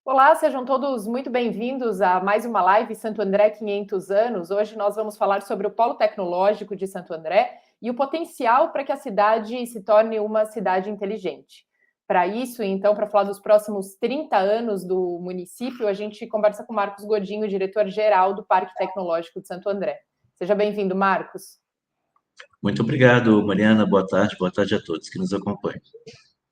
Olá, sejam todos muito bem-vindos a mais uma live Santo André 500 anos. Hoje nós vamos falar sobre o Polo Tecnológico de Santo André e o potencial para que a cidade se torne uma cidade inteligente. Para isso, então, para falar dos próximos 30 anos do município, a gente conversa com Marcos Godinho, diretor-geral do Parque Tecnológico de Santo André. Seja bem-vindo, Marcos. Muito obrigado, Mariana. Boa tarde a todos que nos acompanham.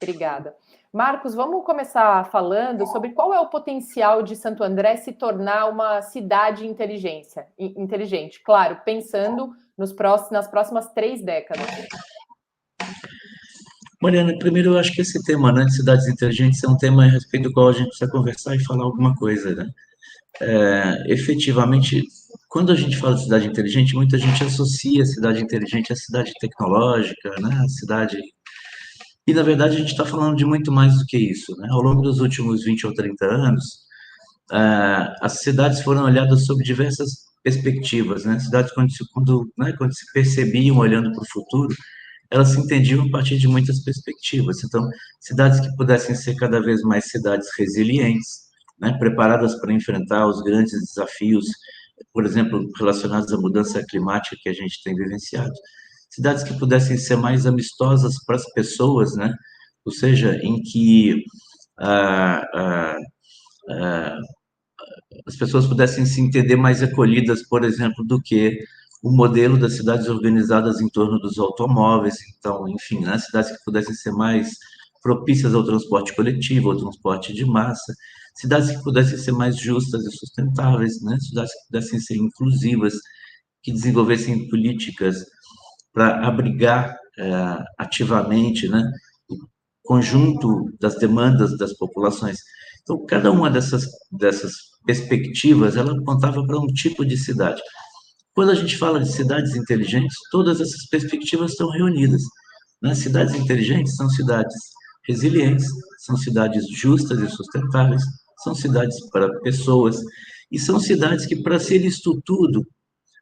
Obrigada. Marcos, vamos começar falando sobre qual é o potencial de Santo André se tornar uma cidade inteligente. Claro, pensando nas próximas 3 décadas. Mariana, primeiro eu acho que esse tema, né, de cidades inteligentes é um tema a respeito do qual a gente precisa conversar e falar alguma coisa, né? Efetivamente, quando a gente fala de cidade inteligente, muita gente associa a cidade inteligente à cidade tecnológica, né? A cidade. E, na verdade, a gente está falando de muito mais do que isso, né? Ao longo dos últimos 20 ou 30 anos, as cidades foram olhadas sob diversas perspectivas, né? Cidades, quando se percebiam olhando para o futuro, elas se entendiam a partir de muitas perspectivas. Então, cidades que pudessem ser cada vez mais cidades resilientes, né, preparadas para enfrentar os grandes desafios, por exemplo, relacionados à mudança climática que a gente tem vivenciado. Cidades que pudessem ser mais amistosas para as pessoas, né, ou seja, em que ah, ah, ah, as pessoas pudessem se entender mais acolhidas, por exemplo, do que o modelo das cidades organizadas em torno dos automóveis. Então, enfim, né, cidades que pudessem ser mais propícias ao transporte coletivo, ao transporte de massa, cidades que pudessem ser mais justas e sustentáveis, né, cidades que pudessem ser inclusivas, que desenvolvessem políticas para abrigar ativamente, né, o conjunto das demandas das populações. Então, cada uma dessas perspectivas, ela apontava para um tipo de cidade. Quando a gente fala de cidades inteligentes, todas essas perspectivas estão reunidas. Né? Cidades inteligentes são cidades resilientes, são cidades justas e sustentáveis, são cidades para pessoas, e são cidades que, para ser isto tudo,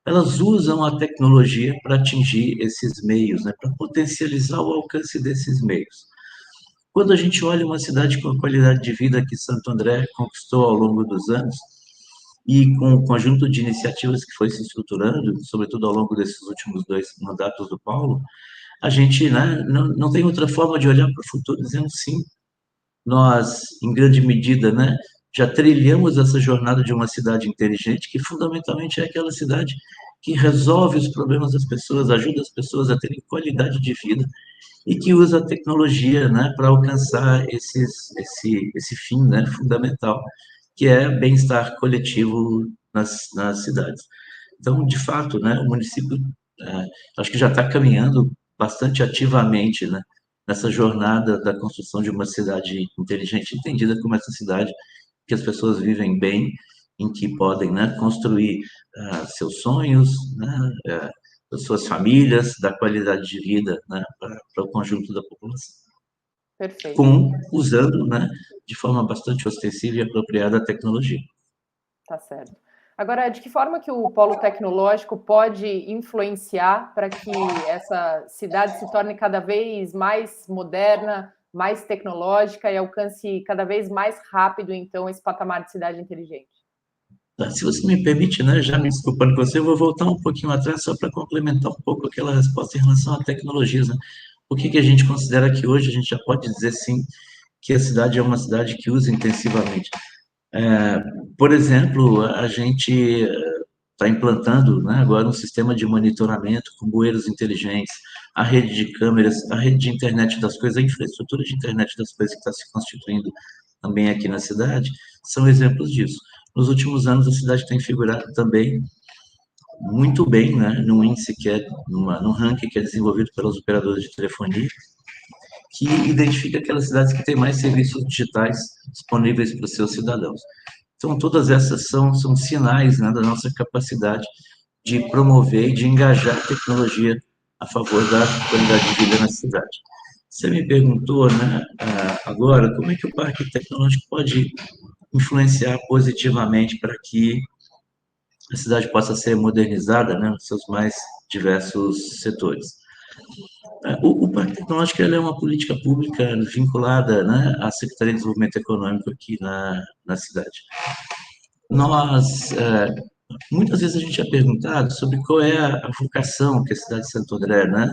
elas usam a tecnologia para atingir esses meios, né? Para potencializar o alcance desses meios. Quando a gente olha uma cidade com a qualidade de vida que Santo André conquistou ao longo dos anos, e com o conjunto de iniciativas que foi se estruturando, sobretudo ao longo desses últimos 2 mandatos do Paulo, a gente, né, não tem outra forma de olhar para o futuro dizendo sim, nós, em grande medida, né, já trilhamos essa jornada de uma cidade inteligente, que fundamentalmente é aquela cidade que resolve os problemas das pessoas, ajuda as pessoas a terem qualidade de vida e que usa a tecnologia, né, para alcançar esse fim, né, fundamental, que é bem-estar coletivo nas cidades. Então, de fato, né, o município, acho que já está caminhando bastante ativamente, né, nessa jornada da construção de uma cidade inteligente, entendida como essa cidade que as pessoas vivem bem, em que podem, né, construir seus sonhos, né, das suas famílias, da qualidade de vida, né, para o conjunto da população. Perfeito. Usando, né, de forma bastante ostensiva e apropriada a tecnologia. Tá certo. Agora, de que forma que o polo tecnológico pode influenciar para que essa cidade se torne cada vez mais moderna, mais tecnológica e alcance cada vez mais rápido, então, esse patamar de cidade inteligente? Tá, se você me permite, né, já me desculpando com você, eu vou voltar um pouquinho atrás só para complementar um pouco aquela resposta em relação à tecnologias, né? O que a gente considera que hoje a gente já pode dizer sim que a cidade é uma cidade que usa intensivamente. Por exemplo, a gente está implantando, né, agora um sistema de monitoramento com bueiros inteligentes, a rede de câmeras, a rede de internet das coisas, a infraestrutura de internet das coisas que está se constituindo também aqui na cidade, são exemplos disso. Nos últimos anos, a cidade tem figurado também muito bem, né, num índice que é, num ranking que é desenvolvido pelas operadoras de telefonia, que identifica aquelas cidades que têm mais serviços digitais disponíveis para os seus cidadãos. Então, todas essas são sinais, né, da nossa capacidade de promover e de engajar a tecnologia a favor da qualidade de vida na cidade. Você me perguntou, né, agora, como é que o parque tecnológico pode influenciar positivamente para que a cidade possa ser modernizada, né, nos seus mais diversos setores. O Parque Tecnológico ele é uma política pública vinculada, né, à Secretaria de Desenvolvimento Econômico aqui na cidade. Nós, muitas vezes a gente é perguntado sobre qual é a vocação que a cidade de Santo André, né,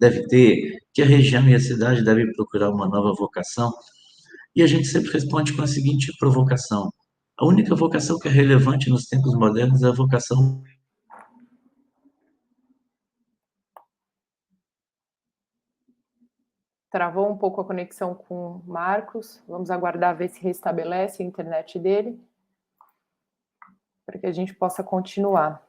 deve ter, que a região e a cidade devem procurar uma nova vocação, e a gente sempre responde com a seguinte provocação: a única vocação que é relevante nos tempos modernos é a vocação. Travou um pouco a conexão com o Marcos. Vamos aguardar ver se restabelece a internet dele, para que a gente possa continuar.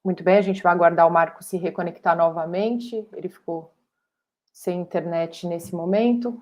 Muito bem, a gente vai aguardar o Marcos se reconectar novamente. Ele ficou sem internet nesse momento.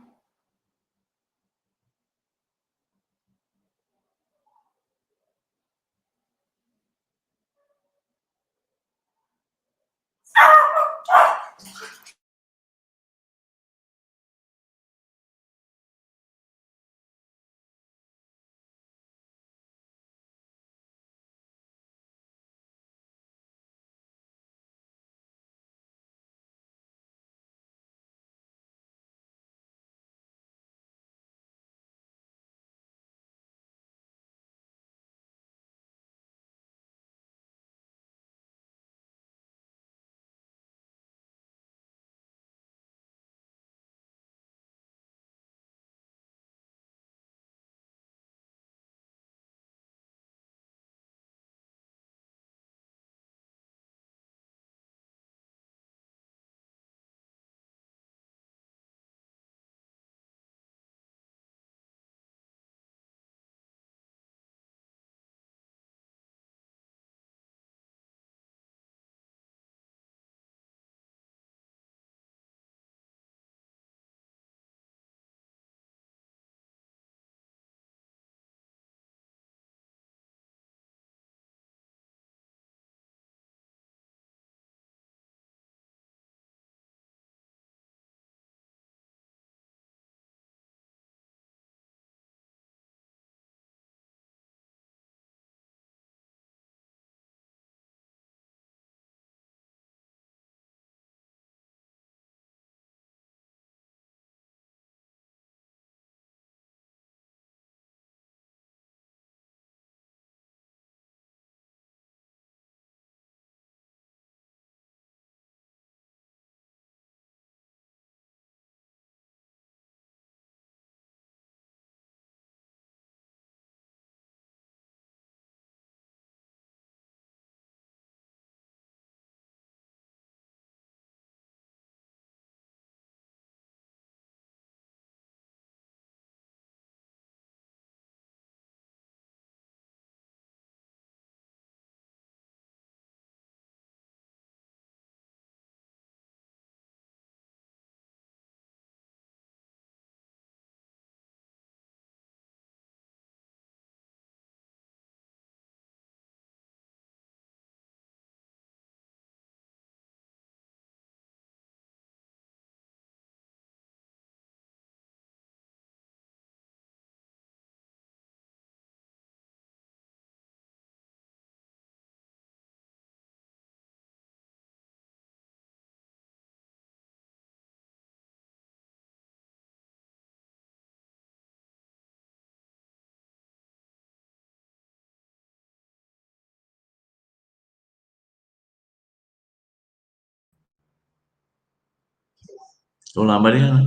Olá, Mariana.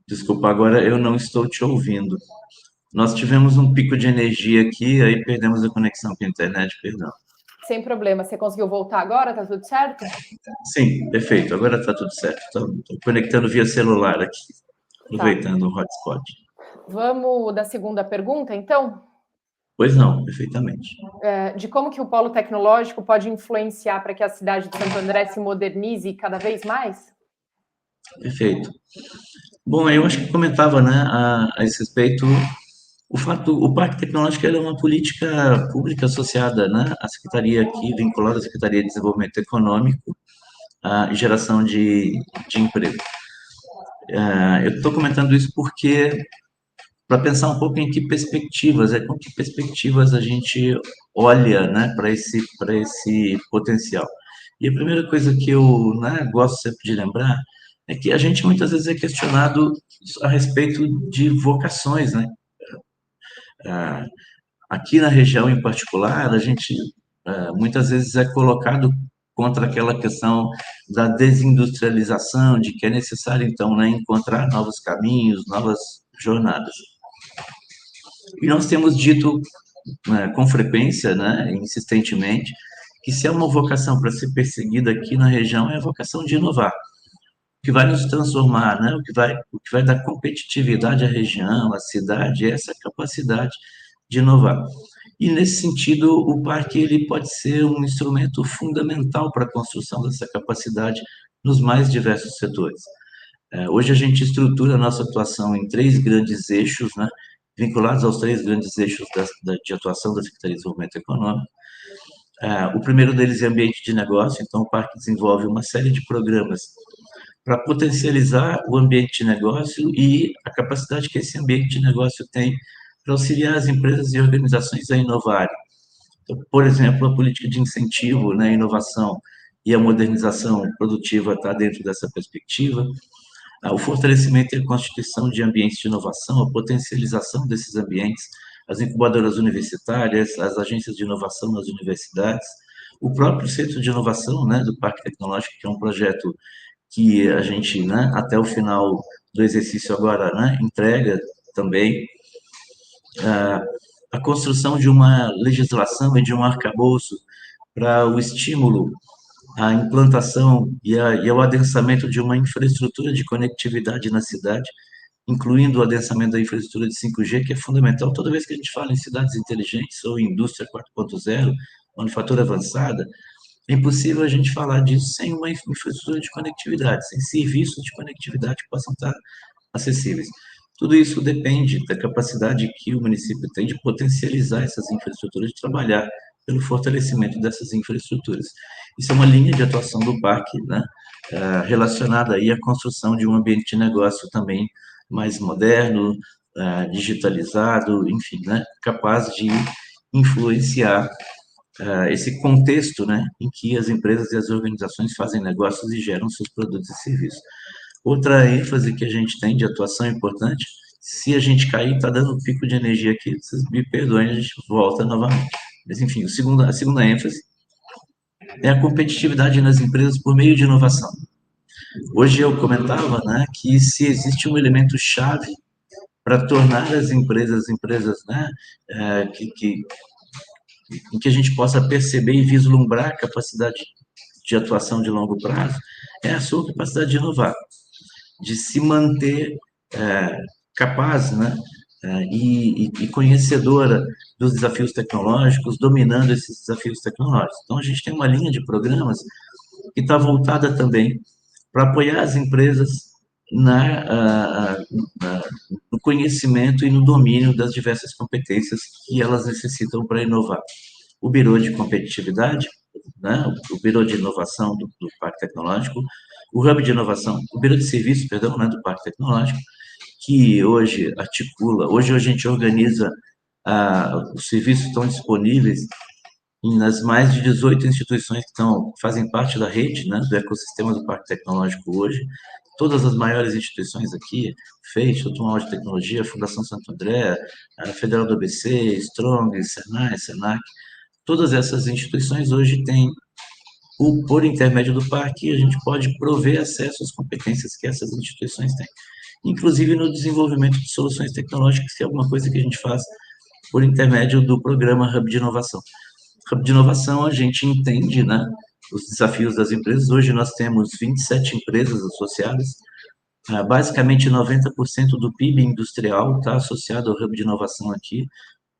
Desculpa, agora eu não estou te ouvindo. Nós tivemos um pico de energia aqui, aí perdemos a conexão com a internet, perdão. Sem problema. Você conseguiu voltar agora? Tá tudo certo? Sim, perfeito. Agora está tudo certo. Estou conectando via celular aqui, aproveitando o hotspot. Vamos da segunda pergunta, então? Pois não, perfeitamente. De como que o polo tecnológico pode influenciar para que a cidade de Santo André se modernize cada vez mais? Perfeito. Bom, eu acho que comentava, né, a esse respeito, o Parque Tecnológico ele é uma política pública associada, né, à Secretaria aqui, vinculada à Secretaria de Desenvolvimento Econômico, e geração de emprego. Eu estou comentando isso porque para pensar um pouco em que perspectivas, com que perspectivas a gente olha, né, para esse potencial. E a primeira coisa que eu, né, gosto sempre de lembrar é que a gente muitas vezes é questionado a respeito de vocações, né? Ah, aqui na região em particular, a gente muitas vezes é colocado contra aquela questão da desindustrialização, de que é necessário, então, né, encontrar novos caminhos, novas jornadas. E nós temos dito com frequência, né, insistentemente, que se há uma vocação para ser perseguida aqui na região é a vocação de inovar, o que vai nos transformar, né, o que vai dar competitividade à região, à cidade, é essa capacidade de inovar. E nesse sentido, o parque ele pode ser um instrumento fundamental para a construção dessa capacidade nos mais diversos setores. Hoje a gente estrutura a nossa atuação em três grandes eixos, né, vinculados aos três grandes eixos de atuação da Secretaria de Desenvolvimento Econômico. O primeiro deles é ambiente de negócio, então o parque desenvolve uma série de programas para potencializar o ambiente de negócio e a capacidade que esse ambiente de negócio tem para auxiliar as empresas e organizações a inovarem. Então, por exemplo, a política de incentivo, né, à inovação e a modernização produtiva está dentro dessa perspectiva. O fortalecimento e a constituição de ambientes de inovação, a potencialização desses ambientes, as incubadoras universitárias, as agências de inovação nas universidades, o próprio Centro de Inovação, né, do Parque Tecnológico, que é um projeto que a gente, né, até o final do exercício agora, né, entrega também. A construção de uma legislação e de um arcabouço para o estímulo à implantação e ao adensamento de uma infraestrutura de conectividade na cidade, incluindo o adensamento da infraestrutura de 5G, que é fundamental toda vez que a gente fala em cidades inteligentes ou indústria 4.0, manufatura avançada. É impossível a gente falar disso sem uma infraestrutura de conectividade, sem serviços de conectividade que possam estar acessíveis. Tudo isso depende da capacidade que o município tem de potencializar essas infraestruturas, de trabalhar pelo fortalecimento dessas infraestruturas. Isso é uma linha de atuação do parque, né, relacionada aí à construção de um ambiente de negócio também mais moderno, digitalizado, enfim, né, capaz de influenciar esse contexto, né, em que as empresas e as organizações fazem negócios e geram seus produtos e serviços. Outra ênfase que a gente tem de atuação importante, se a gente cair, está dando um pico de energia aqui, vocês me perdoem, a gente volta novamente. Mas, enfim, a segunda ênfase é a competitividade nas empresas por meio de inovação. Hoje eu comentava, né, que se existe um elemento chave para tornar as empresas, né, em que a gente possa perceber e vislumbrar a capacidade de atuação de longo prazo, é a sua capacidade de inovar, de se manter capaz, né, e conhecedora dos desafios tecnológicos, dominando esses desafios tecnológicos. Então, a gente tem uma linha de programas que está voltada também para apoiar as empresas no conhecimento e no domínio das diversas competências que elas necessitam para inovar. O Biro de Competitividade, né, o Biro de Inovação do Parque Tecnológico, o Hub de Inovação, o Biro de Serviços, perdão, né, do Parque Tecnológico, que hoje articula, hoje a gente organiza, os serviços estão disponíveis nas mais de 18 instituições que fazem parte da rede, né, do ecossistema do Parque Tecnológico hoje. Todas as maiores instituições aqui, FEI, Instituto Nacional de Tecnologia, Fundação Santo André, a Federal do ABC, Strong, Senai, Senac, todas essas instituições hoje têm, por intermédio do parque, a gente pode prover acesso às competências que essas instituições têm, inclusive no desenvolvimento de soluções tecnológicas, que é alguma coisa que a gente faz por intermédio do programa Hub de Inovação. Hub de Inovação, a gente entende, né, os desafios das empresas. Hoje nós temos 27 empresas associadas, basicamente 90% do PIB industrial está associado ao Hub de Inovação aqui,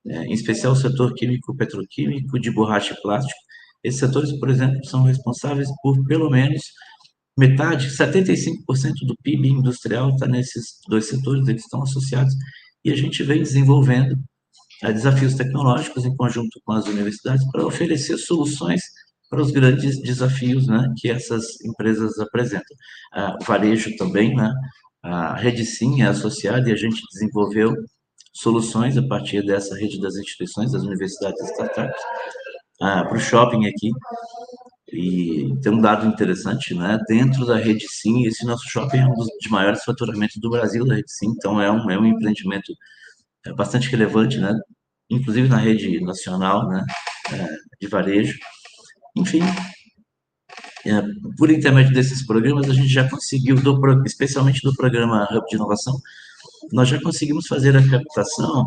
em especial o setor químico, petroquímico, de borracha e plástico. Esses setores, por exemplo, são responsáveis por pelo menos metade, 75% do PIB industrial está nesses dois setores, eles estão associados, e a gente vem desenvolvendo desafios tecnológicos em conjunto com as universidades para oferecer soluções para os grandes desafios, né, que essas empresas apresentam. O varejo também, né, a Rede Sim é associada e a gente desenvolveu soluções a partir dessa rede das instituições, das universidades e startups, para o shopping aqui. E tem um dado interessante, né? Dentro da Rede Sim, esse nosso shopping é um dos de maiores faturamentos do Brasil da Rede Sim, então é um empreendimento bastante relevante, né? Inclusive na rede nacional, né? De varejo. Enfim, por intermédio desses programas, a gente já conseguiu, especialmente do programa Hub de Inovação, nós já conseguimos fazer a captação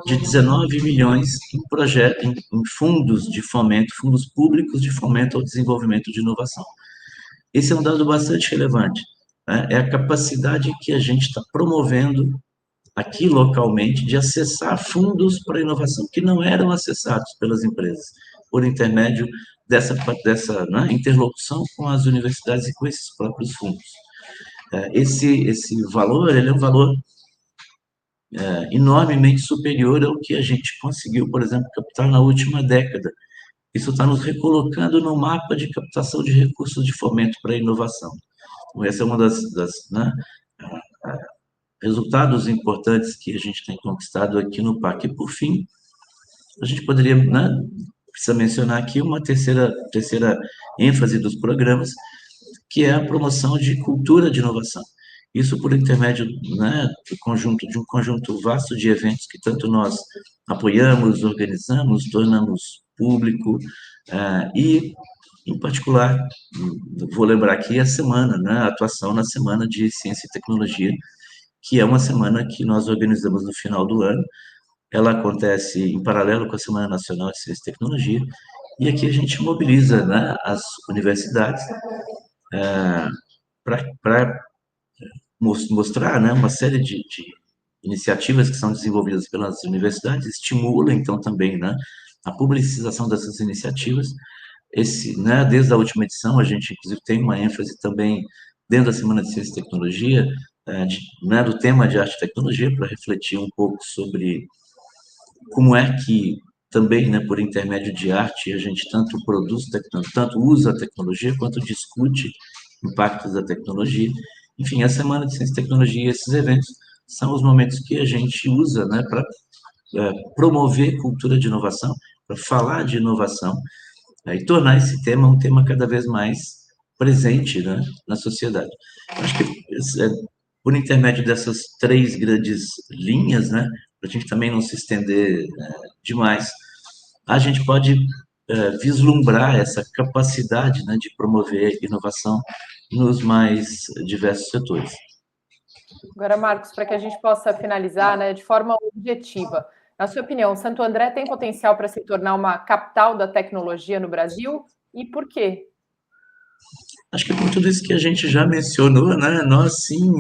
de 19 milhões em fundos de fomento, fundos públicos de fomento ao desenvolvimento de inovação. Esse é um dado bastante relevante, né? É a capacidade que a gente está promovendo aqui localmente de acessar fundos para inovação que não eram acessados pelas empresas, por intermédio dessa né, interlocução com as universidades e com esses próprios fundos. Esse valor, ele é um valor enormemente superior ao que a gente conseguiu, por exemplo, captar na última década. Isso está nos recolocando no mapa de captação de recursos de fomento para a inovação. Então, essa é uma das né, resultados importantes que a gente tem conquistado aqui no PAC. E, por fim, a gente poderia, né, precisa mencionar aqui uma terceira ênfase dos programas, que é a promoção de cultura de inovação. Isso por intermédio, né, de um conjunto vasto de eventos que tanto nós apoiamos, organizamos, tornamos público, e, em particular, vou lembrar aqui a semana, né, a atuação na Semana de Ciência e Tecnologia, que é uma semana que nós organizamos no final do ano. Ela acontece em paralelo com a Semana Nacional de Ciência e Tecnologia, e aqui a gente mobiliza, né, as universidades para mostrar, né, uma série de iniciativas que são desenvolvidas pelas universidades, estimula, então, também, né, a publicização dessas iniciativas. Né, desde a última edição, a gente, inclusive, tem uma ênfase também, dentro da Semana de Ciência e Tecnologia, né, do tema de arte e tecnologia, para refletir um pouco sobre como é que também, né, por intermédio de arte, a gente tanto usa a tecnologia, quanto discute impactos da tecnologia. Enfim, a Semana de Ciência e Tecnologia, esses eventos, são os momentos que a gente usa, né, para promover cultura de inovação, para falar de inovação, e tornar esse tema um tema cada vez mais presente, né, na sociedade. Eu acho que, por intermédio dessas três grandes linhas, né, para a gente também não se estender demais, a gente pode vislumbrar essa capacidade, né, de promover inovação nos mais diversos setores. Agora, Marcos, para que a gente possa finalizar, né, de forma objetiva, na sua opinião, Santo André tem potencial para se tornar uma capital da tecnologia no Brasil? E por quê? Acho que por tudo isso que a gente já mencionou, né, nós sim,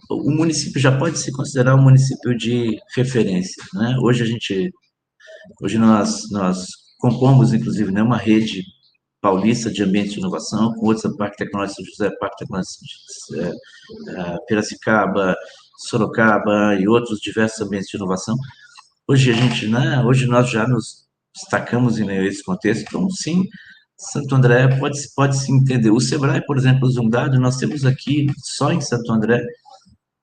o município já pode se considerar um município de referência, né? Hoje nós compomos, inclusive, né, uma rede paulista de ambientes de inovação, com outros, Parque Tecnológico São José, Parque Tecnológico Piracicaba, Sorocaba e outros diversos ambientes de inovação. Hoje né, hoje nós já nos destacamos em meio a esse contexto, então sim, Santo André pode se entender. O Sebrae, por exemplo, usa um dado, nós temos aqui, só em Santo André,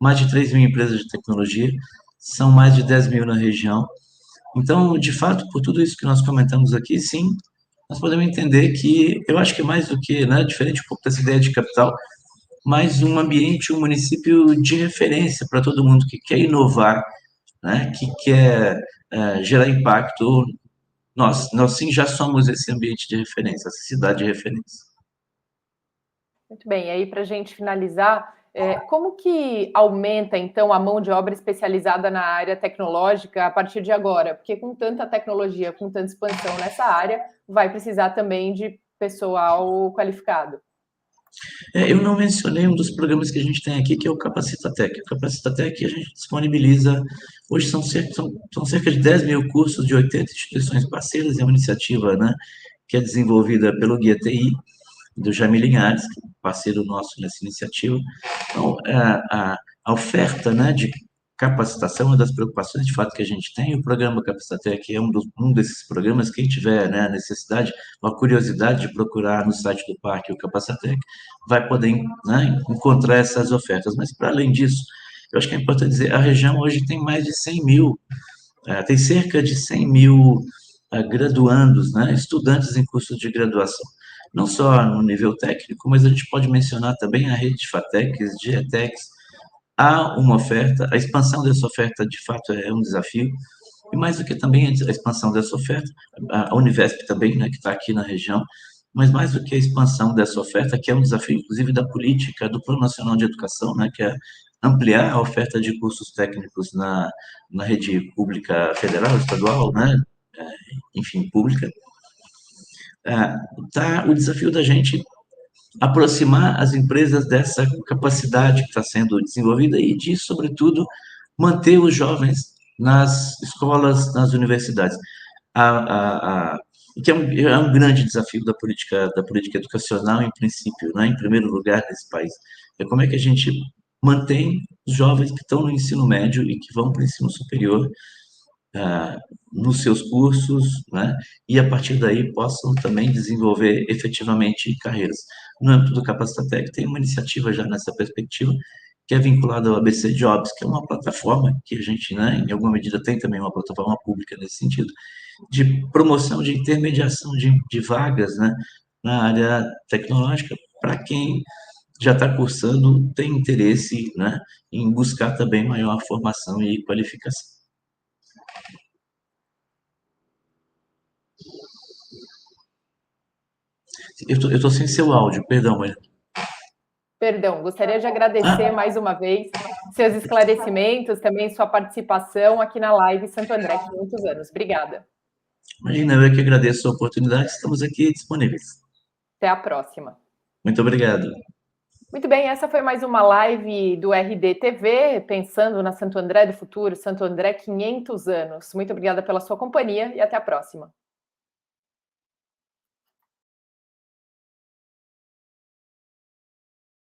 mais de 3 mil empresas de tecnologia, são mais de 10 mil na região. Então, de fato, por tudo isso que nós comentamos aqui, sim, nós podemos entender que, eu acho que mais do que, né, diferente um pouco dessa ideia de capital, mais um ambiente, um município de referência para todo mundo que quer inovar, né, que quer gerar impacto. Nós sim já somos esse ambiente de referência, essa cidade de referência. Muito bem, e aí para a gente finalizar, como que aumenta então a mão de obra especializada na área tecnológica a partir de agora? Porque com tanta tecnologia, com tanta expansão nessa área, vai precisar também de pessoal qualificado. Eu não mencionei um dos programas que a gente tem aqui, que é o Capacita-Tec. O Capacita-Tec a gente disponibiliza, hoje são cerca de 10 mil cursos de 80 instituições parceiras, é uma iniciativa, né, que é desenvolvida pelo Guia TI, do Jamil Linhares, parceiro nosso nessa iniciativa. Então, a oferta, né, de capacitação é uma das preocupações de fato que a gente tem. O programa Capacitec é um desses programas. Quem tiver, né, necessidade, uma curiosidade de procurar no site do Parque o Capacitec, vai poder, né, encontrar essas ofertas. Mas, para além disso, Eu acho que é importante dizer, a região hoje tem mais de 100 mil, tem cerca de 100 mil graduandos, né, estudantes em cursos de graduação. Não só no nível técnico, mas a gente pode mencionar também a rede de FATECs, de ETECs. Há uma oferta, a expansão dessa oferta, de fato, é um desafio, e mais do que também a expansão dessa oferta, a Univesp também, né, que está aqui na região, mas mais do que a expansão dessa oferta, que é um desafio, inclusive, da política, do Plano Nacional de Educação, né, que é ampliar a oferta de cursos técnicos na rede pública federal, estadual, né, enfim, pública, tá o desafio da gente aproximar as empresas dessa capacidade que está sendo desenvolvida e de, sobretudo, manter os jovens nas escolas, nas universidades. Que é um grande desafio da política educacional, em princípio, né, em primeiro lugar nesse país. É como é que a gente mantém os jovens que estão no ensino médio e que vão para o ensino superior nos seus cursos, né, e a partir daí possam também desenvolver efetivamente carreiras. No âmbito do Capacitatec tem uma iniciativa já nessa perspectiva, que é vinculada ao ABC Jobs, que é uma plataforma que a gente, né, em alguma medida tem também uma plataforma pública nesse sentido, de promoção, de intermediação de vagas, né, na área tecnológica, para quem já está cursando, tem interesse, né, em buscar também maior formação e qualificação. Eu tô sem seu áudio, perdão, mas... Perdão, gostaria de agradecer mais uma vez seus esclarecimentos, também sua participação aqui na live Santo André 500 anos. Obrigada. Imagina, eu é que agradeço a oportunidade, estamos aqui disponíveis. Até a próxima. Muito obrigado. Muito bem, essa foi mais uma live do RD TV, pensando na Santo André do futuro, Santo André 500 anos. Muito obrigada pela sua companhia e até a próxima.